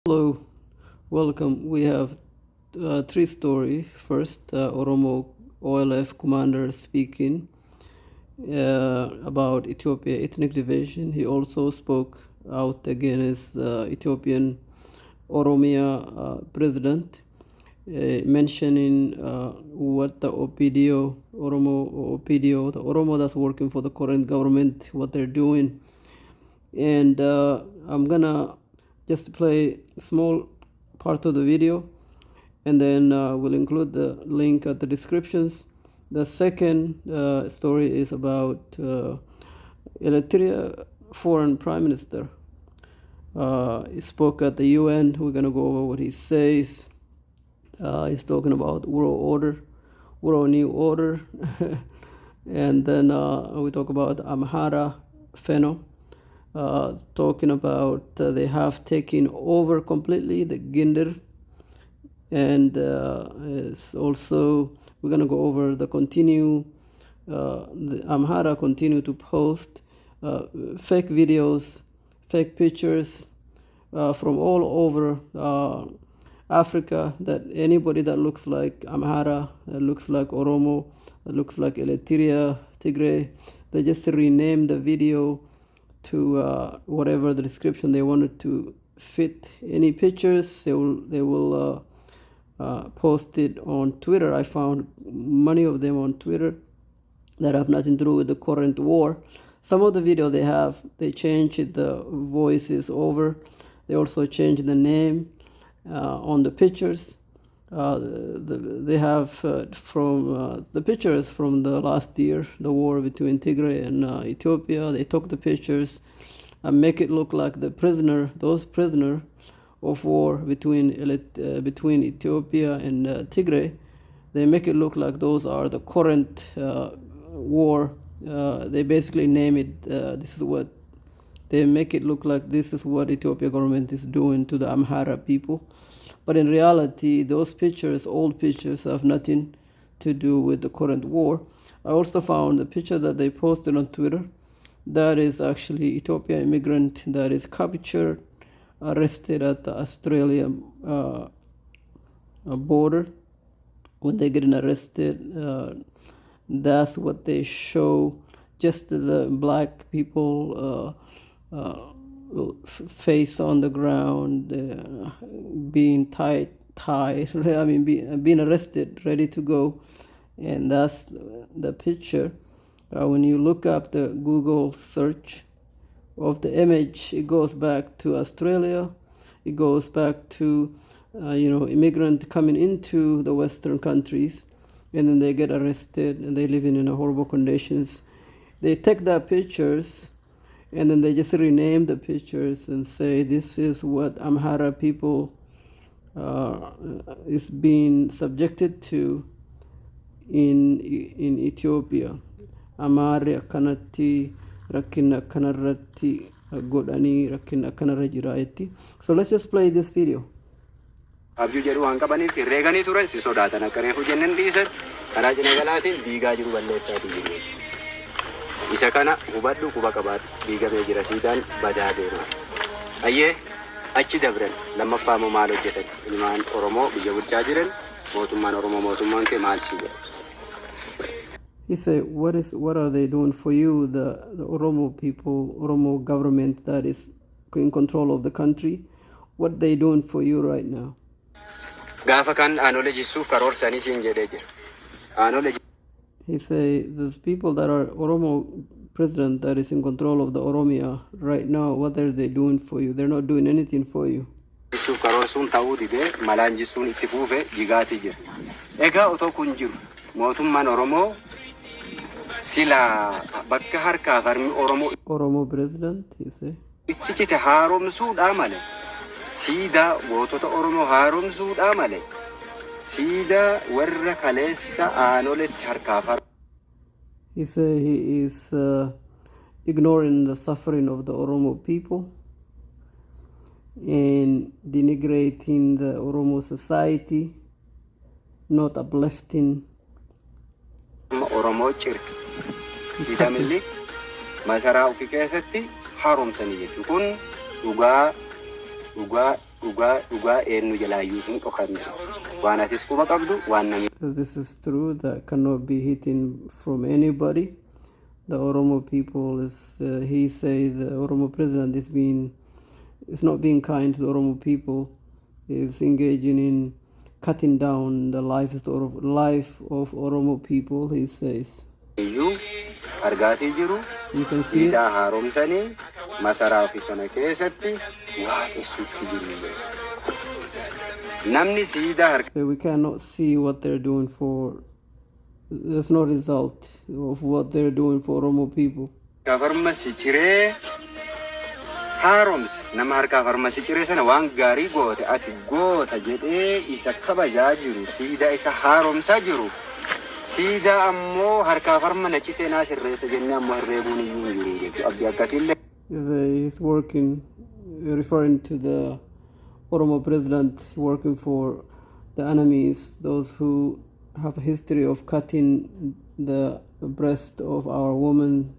Hello, welcome. We have three stories. First, Oromo OLF commander speaking about Ethiopia ethnic division. He also spoke out against Ethiopian Oromia president, mentioning what the OPDO, OPDO, the Oromo that's working for the current government, what they're doing. And I'm gonna just play a small part of the video, and then we'll include the link at the descriptions. The second story is about Eritrea foreign prime minister. He spoke at the UN. We're gonna go over what he says. He's talking about world new order, and then we talk about Amhara Fano. Talking about they have taken over completely the Ginder, and it's also we're going to go over the Amhara continue to post fake videos, fake pictures from all over Africa, that anybody that looks like Amhara, that looks like Oromo, that looks like Eritrea, Tigray, they just rename the video to whatever the description they wanted to fit. Any pictures, they will post it on Twitter. I found many of them on Twitter that have nothing to do with the current war. Some of the video they changed the voices over. They also changed the name on the pictures. They have from the pictures from the last year, the war between Tigray and Ethiopia. They took the pictures and make it look like those prisoner of war between Ethiopia and Tigray. They make it look like those are the current war. They basically name it. This is what they make it look like. This is what Ethiopia government is doing to the Amhara people. But in reality, those pictures, old pictures, have nothing to do with the current war. I also found a picture that they posted on Twitter. That is actually Ethiopian immigrant that is captured, arrested at the Australian border. When they get arrested, that's what they show. Just the black people face on the ground, being tied. I mean, being arrested, ready to go, and that's the picture. When you look up the Google search of the image, it goes back to Australia. It goes back to immigrant coming into the Western countries, and then they get arrested and they live in horrible conditions. They take their pictures, and then they just rename the pictures and say this is what Amhara people is being subjected to in Ethiopia. Amhara kanatti rakkina kanarratti godhani rakkina kanarra jiraatti. So let's just play this video. Abjuu jedhu waan qabaniif herreeganii turan si sodaatan akka reefu jennaan dhiisan karaa cina galaatiin diigaa jiru balleessaatu jiru. Isa kana hubadhu quba qabaadhu diigamee jira siidaan badaa deema. Ayyee achi dabran lammaffaa moo maal hojjetan ilmaan Oromoo biyya bulchaa jiran mootummaan Oromoo mootummaan kee maal si jedha. He said, what are they doing for you, the Oromo people, Oromo government that is in control of the country? What they doing for you right now? Gaafa kan aanolee jisuuf karoorsanii siin jedhee jira. Aanolee He said, those people that are Oromo president that is in control of the Oromia right now, what are they doing for you? They're not doing anything for you. jisuuf karoorsuun ta'uu didee malaan jisuun itti fuufee jigaatii jira. Egaa otoo kun jiru mootummaan Oromoo sila bakka harkaa farmi Oromo president, he said. Itti cite haaromsuudhaa malee siidaa gootota Oromoo haaromsuudhaa malee siidaa warra kaleessa aanoletti harkaa far. He said he is ignoring the suffering of the Oromo people and denigrating the Oromo society, not uplifting. Oromoo cirka siidaa milli masaraa ofii keessatti haaromsanii jechuun kun dhugaa dhugaa eenyu jalaayyuu hin dhokanne. Waan atis quba qabdu waan namni. This is true, that cannot be hidden from anybody. The Oromo people he says the Oromo president is not being kind to the Oromo people, is engaging in cutting down the life of Oromo people, he says. You argaatii jiru siidaa haaromsanii masaraa fi sana keessatti waaqessuutti jiru. Namni siidaa harka. We cannot see what they're doing for. There's no result of what they're doing for Oromo people. Farmasi ciree haaromsa nama harka farmasi ciree sana waan gaarii goote ati goota jedhee isa kabajaa jiru siidaa isa haaromsaa jiru. Sida ammoo harka farmana cite na sirreessa jennee ammoo herreebuun iyyuu jiru jechuudha. Abdii akkasiillee. He's working, referring to the Oromo president, working for the enemies, those who have a history of cutting the breast of our women,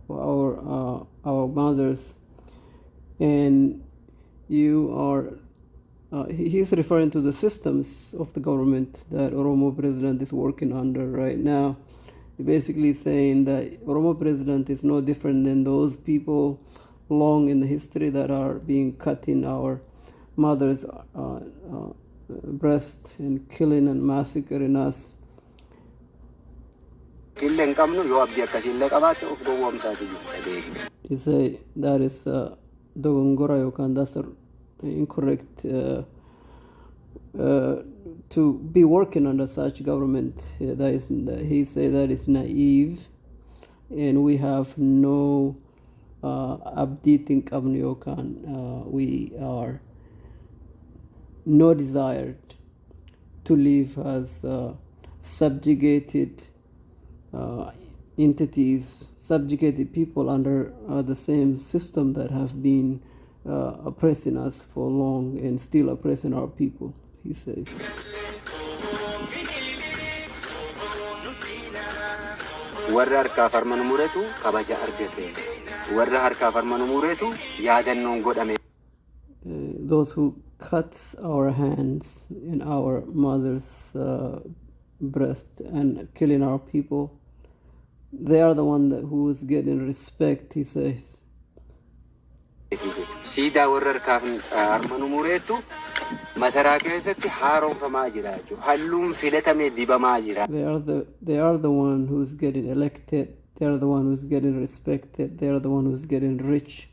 our mothers, and you are. He's referring to the systems of the government that Oromo president is working under right now. Basically saying that Oromo president is no different than those people long in the history that are being cutting our mothers' breast and killing and massacring us. He say that is Dogongora Yokan, that's incorrect to be working under such government. He say that is naive, and we have no updating Yokan. We are no desired to live as subjugated entities, subjugated people under the same system that have been oppressing us for long and still oppressing our people, he says. Warra harkaa farman muretu kabaja argate. Warra harkaa farman muretu yaadannoon godhame. Those who cut our hands in our mother's breast and killing our people, they are the one who is getting respect, he says. Sida warra harkaa farman muretu masaraa keessatti haaromfamaa jira jechuudha. Halluun filatamee dibamaa jira. They are the one who's getting elected. They are the one who's getting respected. They are the one who's getting rich.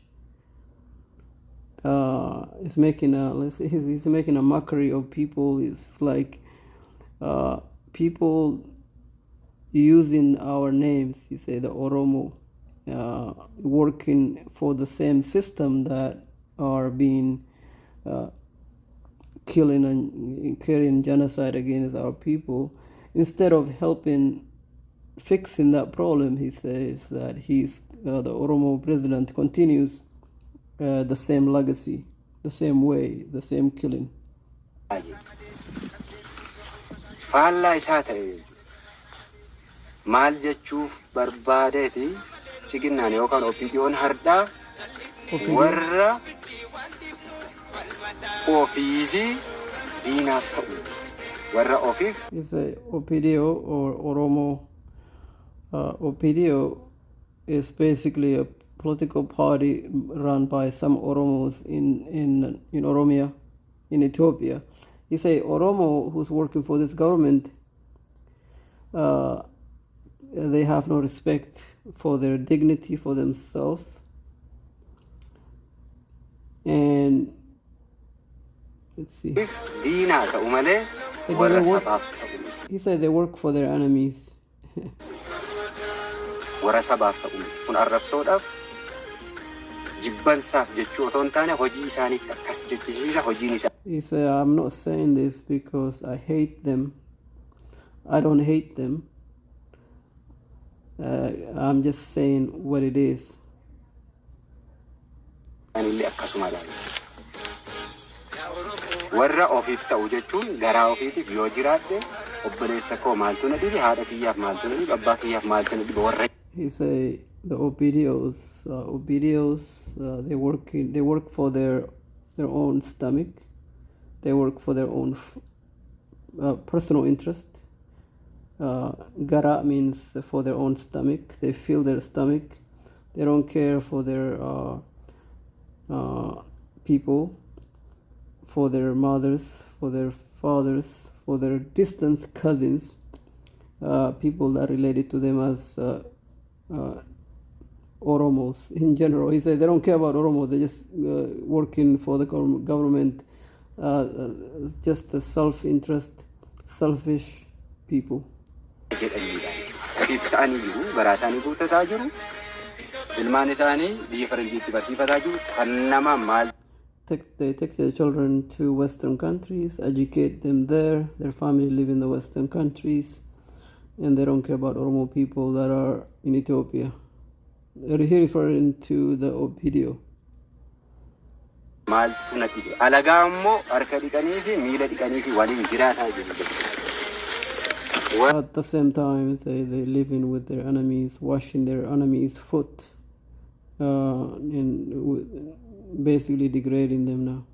He's making a mockery of people. It's like people using our names. You say the Oromo, working for the same system that are being killing and carrying genocide against our people. Instead of helping fixing that problem, he says that the Oromo president continues the same legacy, the same way, the same killing. Faallaa isaa ta'e maal jechuuf barbaadeeti ciginnaan yookaan OPDO'n hardhaa warra ofiifi diinaaf ta'u warra ofiif. It's a OPDO or Oromo. OPDO is basically a political party run by some Oromos in Oromia, in Ethiopia. You say Oromo who's working for this government, they have no respect for their dignity, for themselves, and let's see. He said they work for their enemies. Warra sabaaf ta'u kun arrabsoodhaaf jibbansaaf jechuu otoo hin taane hojii isaaniitti akkas jechisiisa hojiin isaa. He said, I'm not saying this because I hate them. I don't hate them. I'm just saying what it is. Warra ofiif ta'u jechuun garaa ofiitiif yoo jiraate obboleessa koo maaltu na dhibe haadha kiyyaaf maaltu na dhibe abbaa kiyyaaf maaltu na dhibe warra. He say the OPDOs, they work for their own stomach. They work for their own personal interest. Gara means for their own stomach. They fill their stomach. They don't care for their people, for their mothers, for their fathers, for their distant cousins, people that related to them as Oromos in general. He said they don't care about Oromos. They're just working for the government, just a self-interest, selfish people. They take their children to Western countries, educate them there. Their family live in the Western countries, and they don't care about Oromo people that are in Ethiopia. He referring to the OPDO. At the same time, they live in with their enemies, washing their enemies' foot, and basically degrading them now.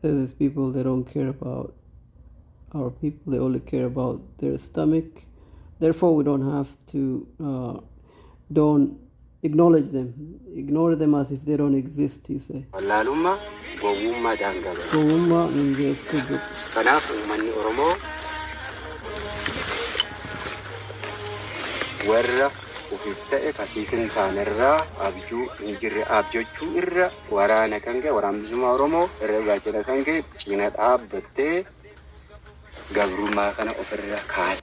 These people, they don't care about our people, they only care about their stomach. Therefore, we don't have to don't acknowledge them. Ignore them as if they don't exist, he said. Gowummaa means they're stupid. Warra ufiif ta'e kasiifin taanerraa abjuu injirri abjochuu irra waraana kan ka'e waraannisummaa Oromoo irra gaachana kan ka'e cina dhaabbattee gabrummaa kana ofirra kaase.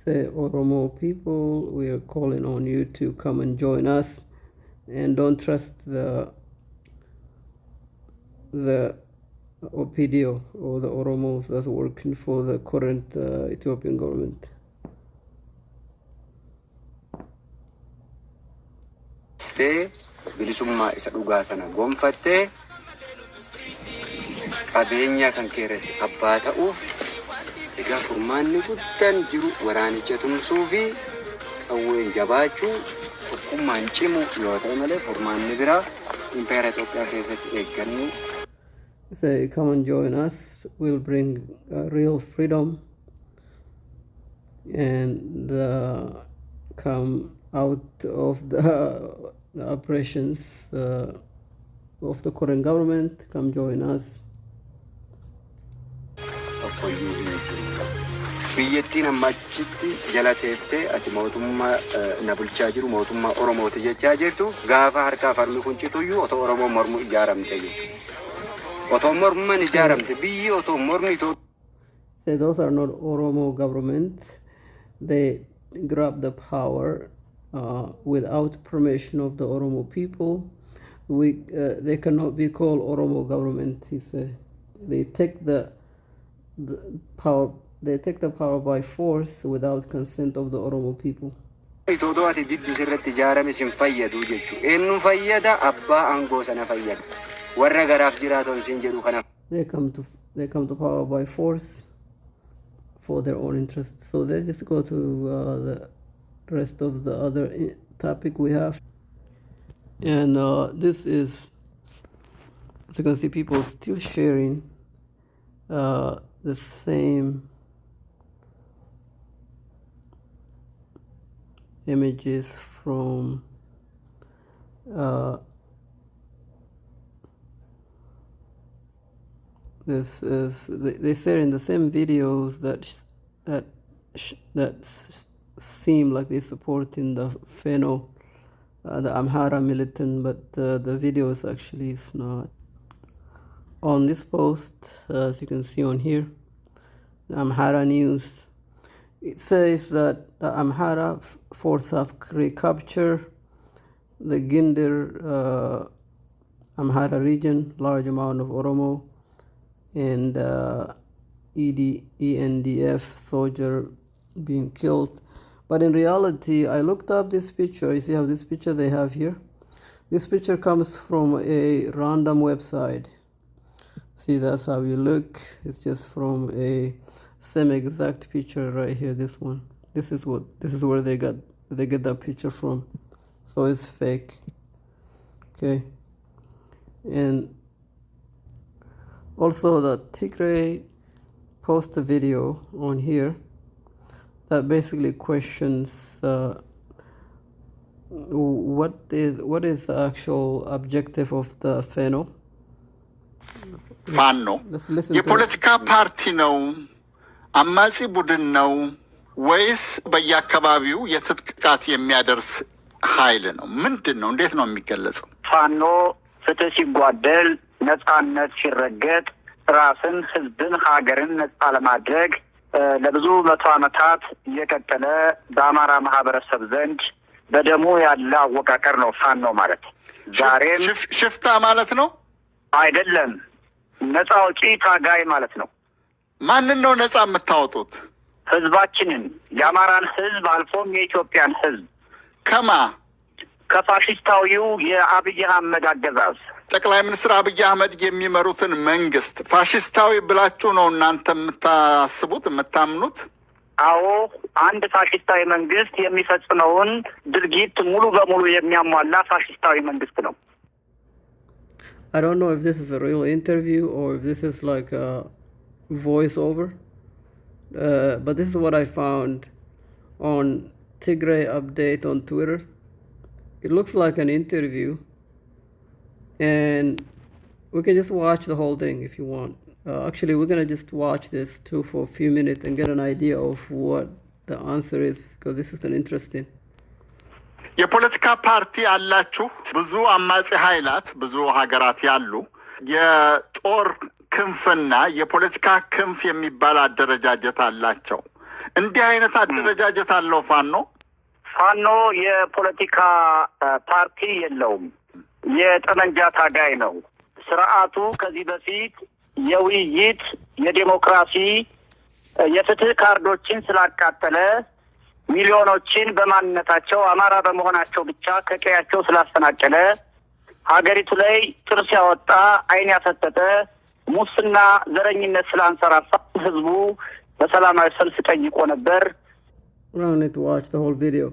Say, Oromo people, we are calling on you to come and join us, and don't trust the OPDO or the Oromos that's working for the current Ethiopian government. Bilisummaa isa dhugaa sana gonfattee qabeenya kan keerratti abbaa ta'uuf egaa furmaanni guddaan jiru waraanicha tumsuu fi qawween jabaachuu tokkummaan cimu yoo ta'e malee furmaanni biraa impeera Itoophiyaa keessatti eeggannu. Say, come and join us. We'll bring real freedom and come out of the operations of the current government. Come join us. Biyyattiin ammachitti jala teettee ati mootummaa na bulchaa jiru mootummaa Oromooti jechaa jirtu gaafa harkaa farmi kun cituyyuu otoo Oromoo mormu ijaaramte jechuudha. Otoo mormumaan ijaaramte biyyi otoo mormi Say those are not Oromo government. They grab the power without permission of the Oromo people. They cannot be called Oromo government. He said they take the power. They take the power by force without consent of the Oromo people. They come to power by force for their own interests. So let's just go to the rest of the other topic we have. And this is, as you can see, people still sharing the same images from this is they said in the same videos that seem like they supporting the Fano, the Amhara militant, but the videos actually is not. On this post, as you can see on here, the Amhara news, it says that the Amhara force have recaptured the Ginder Amhara region, large amount of Oromo and ENDF soldier being killed. But in reality, I looked up this picture. You see how this picture they have here? This picture comes from a random website. See, that's how you look. It's just from a same exact picture right here. This one. This is where they get that picture from. So it's fake. Okay. And also the Tigray post a video on here that basically questions what is the actual objective of the Fano. Fano የፖለቲካ ፓርቲ ነው? አማጺ ቡድን ነው ወይስ በየአካባቢው የትጥቅ ጥቃት የሚያደርስ ኃይል ነው? ምንድን ነው? እንዴት ነው የሚገለጸው? ፋኖ ፍትህ ሲጓደል፣ ነጻነት ሲረገጥ፣ ራስን፣ ህዝብን፣ ሀገርን ነጻ ለማድረግ ለብዙ መቶ ዓመታት እየቀጠለ በአማራ ማህበረሰብ ዘንድ በደሙ ያለ አወቃቀር ነው ፋኖ ማለት። ዛሬም ሽፍታ ማለት ነው አይደለም፣ ነጻ አውጪ ታጋይ ማለት ነው። ማንን ነው ነጻ የምታወጡት? ህዝባችንን፣ የአማራን ህዝብ አልፎም የኢትዮጵያን ህዝብ ከማ ከፋሽስታዊው የአብይ አህመድ አገዛዝ። ጠቅላይ ሚኒስትር አብይ አህመድ የሚመሩትን መንግስት ፋሽስታዊ ብላችሁ ነው እናንተ የምታስቡት የምታምኑት? አዎ፣ አንድ ፋሽስታዊ መንግስት የሚፈጽመውን ድርጊት ሙሉ በሙሉ የሚያሟላ ፋሽስታዊ መንግስት ነው። I don't know if this is a real interview or if this is like a voiceover, but this is what I found on Tigray update on Twitter. It looks like an interview, and we can just watch the whole thing if you want. Actually, we're gonna just watch this too for a few minutes and get an idea of what the answer is, because this is an interesting. የፖለቲካ ፓርቲ አላችሁ? ብዙ አማጺ ኃይላት ብዙ ሀገራት ያሉ የጦር ክንፍና የፖለቲካ ክንፍ የሚባል አደረጃጀት አላቸው። እንዲህ አይነት አደረጃጀት አለው ፋኖ? ፋኖ የፖለቲካ ፓርቲ የለውም። የጠመንጃ ታጋይ ነው። ስርዓቱ ከዚህ በፊት የውይይት፣ የዲሞክራሲ፣ የፍትህ ካርዶችን ስላቃጠለ ሚሊዮኖችን በማንነታቸው አማራ በመሆናቸው ብቻ ከቀያቸው ስላፈናቀለ ሀገሪቱ ላይ ጥርስ ያወጣ ዓይን ያፈጠጠ ሙስና፣ ዘረኝነት ስላንሰራፋ ህዝቡ በሰላማዊ ሰልፍ ጠይቆ ነበር። We don't need to watch the whole video.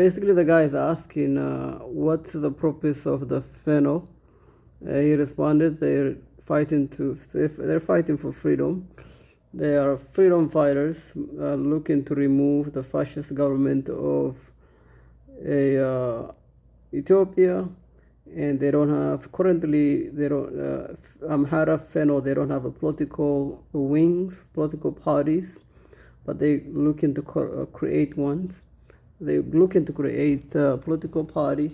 Basically, the guy is asking what's the purpose of the Fano. He responded, they're fighting for freedom. They are freedom fighters looking to remove the fascist government of Ethiopia, and they don't have currently. They don't Amhara Fano. They don't have a political wings, political parties, but they looking to create ones. They looking to create a political party,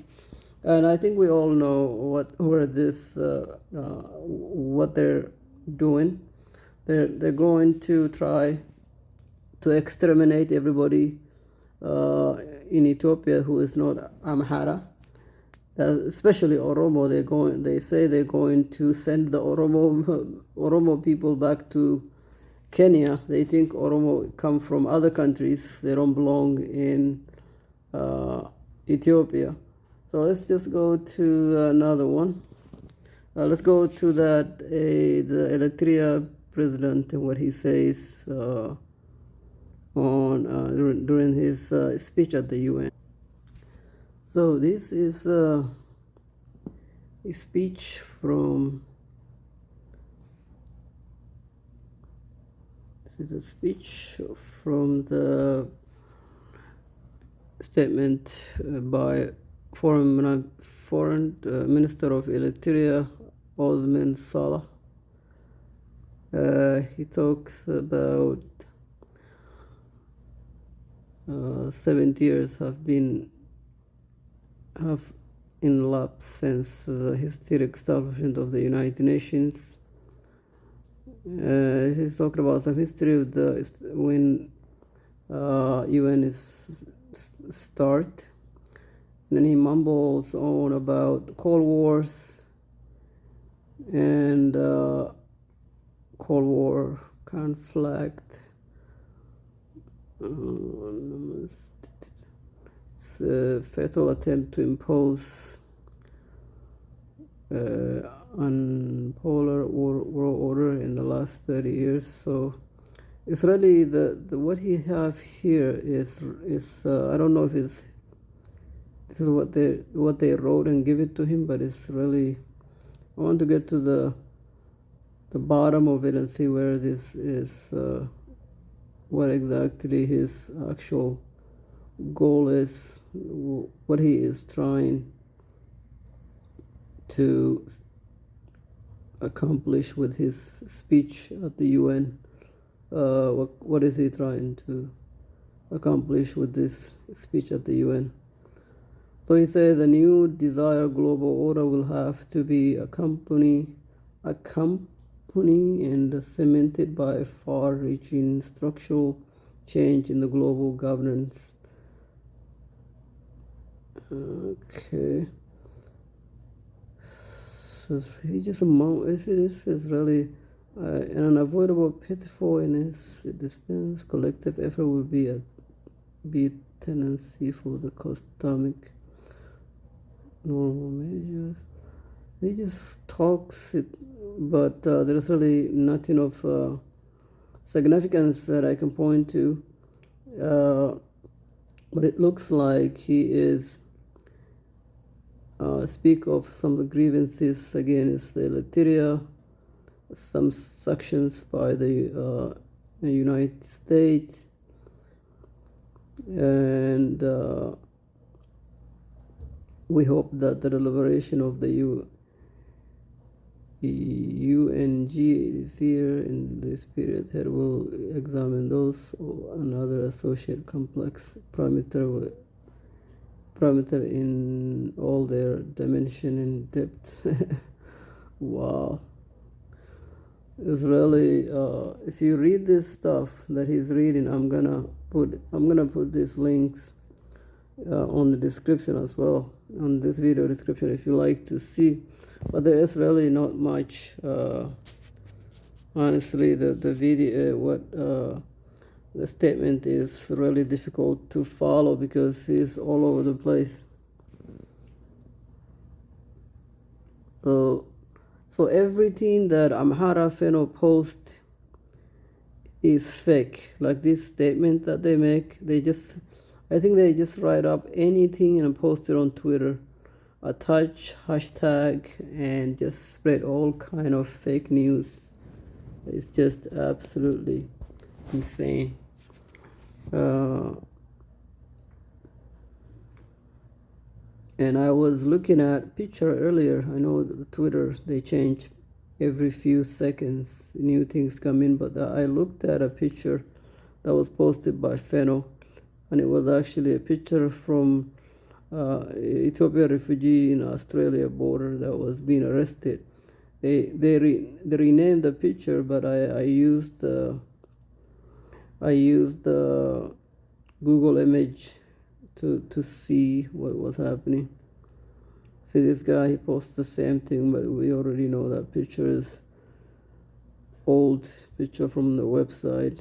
and I think we all know what they're doing. They're going to try to exterminate everybody in Ethiopia who is not Amhara, especially Oromo. They say they're going to send the Oromo people back to Kenya. They think Oromo come from other countries. They don't belong in Ethiopia. So let's just go to another one. Let's go to the Eritrea president and what he says during his speech at the UN. So this is a speech from the statement by foreign minister of Eritrea, Osman Salah. He talks about 70 years have elapsed since the historic establishment of the United Nations. He's talking about some history of when UN is start, and then he mumbles on about Cold Wars and Cold War conflict. It's a fatal attempt to impose unpolar world order in the last 30 years. So Israeli, the what he have here is I don't know if this is what they wrote and give it to him, but it's really, I want to get to the bottom of it and see where this is, what exactly his actual goal is, what he is trying to accomplish with his speech at the UN. What is he trying to accomplish with this speech at the UN? So he says the new desired global order will have to be accompanied and cemented by far-reaching structural change in the global governance. Okay. So he just this is really an unavoidable pitfall in his defense. Collective effort will be a tendency for the cosmic normal measures. He just talks it, but there's really nothing of significance that I can point to. But it looks like he is speak of some of the grievances against Eritrea, some sections by the United States, and we hope that the deliberation of the UNG this year in this period here will examine those and other associated complex parameter in all their dimension and depth. Wow. It's really if you read this stuff that he's reading, I'm gonna put these links on the description as well, on this video description, if you like to see. But there is really not much, honestly. The video, the statement is really difficult to follow because it's all over the place. So everything that Amhara Fano posts is fake. Like this statement that they make, I think they just write up anything and post it on Twitter, attach hashtag, and just spread all kind of fake news. It's just absolutely insane. And I was looking at picture earlier. I know the Twitter, they change every few seconds, new things come in, but I looked at a picture that was posted by Fano, and it was actually a picture from Ethiopia refugee in Australia border that was being arrested. They renamed the picture, but I used Google image to see what was happening. See, this guy, he posts the same thing, but we already know that picture is old picture from the website.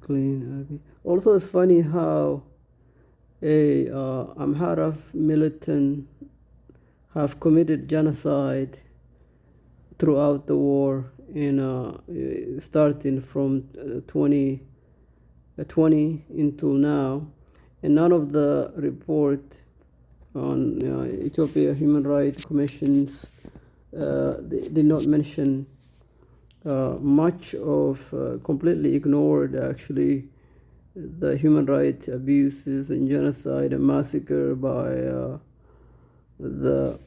Clean. Also, it's funny how a Amhara militant have committed genocide throughout the war in starting from 2020 until now, and none of the report on Ethiopia Human Rights Commissions they did not mention much of, completely ignored actually the human rights abuses and genocide and massacre by the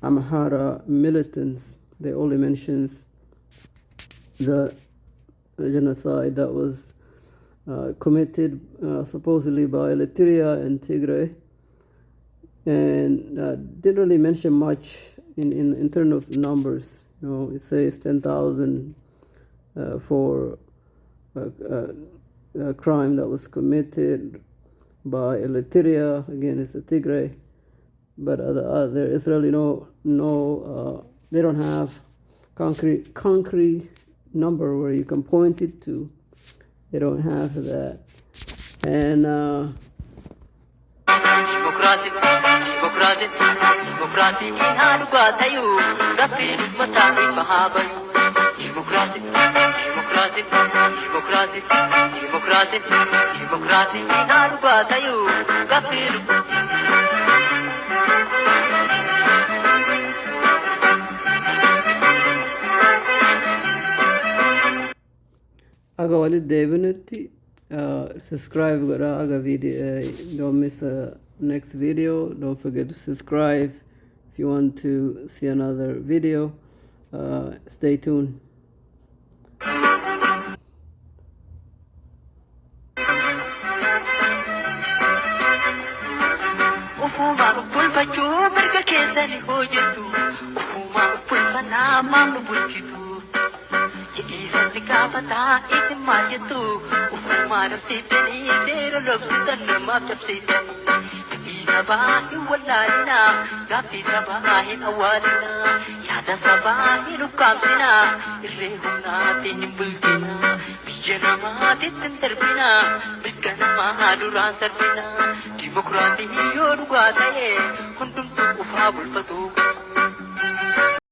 Amhara militants. They only mentions the genocide that was committed supposedly by Eritrea and Tigray, and didn't really mention much in terms of numbers. It says 10,000 for a crime that was committed by Eritrea. Again, it's a Tigray, but there is really no they don't have concrete number where you can point it to. They don't have that. And aga walit deebinutti subscribe godha aga video don't miss next video. Don't forget to subscribe if you want to see another video. Stay tuned.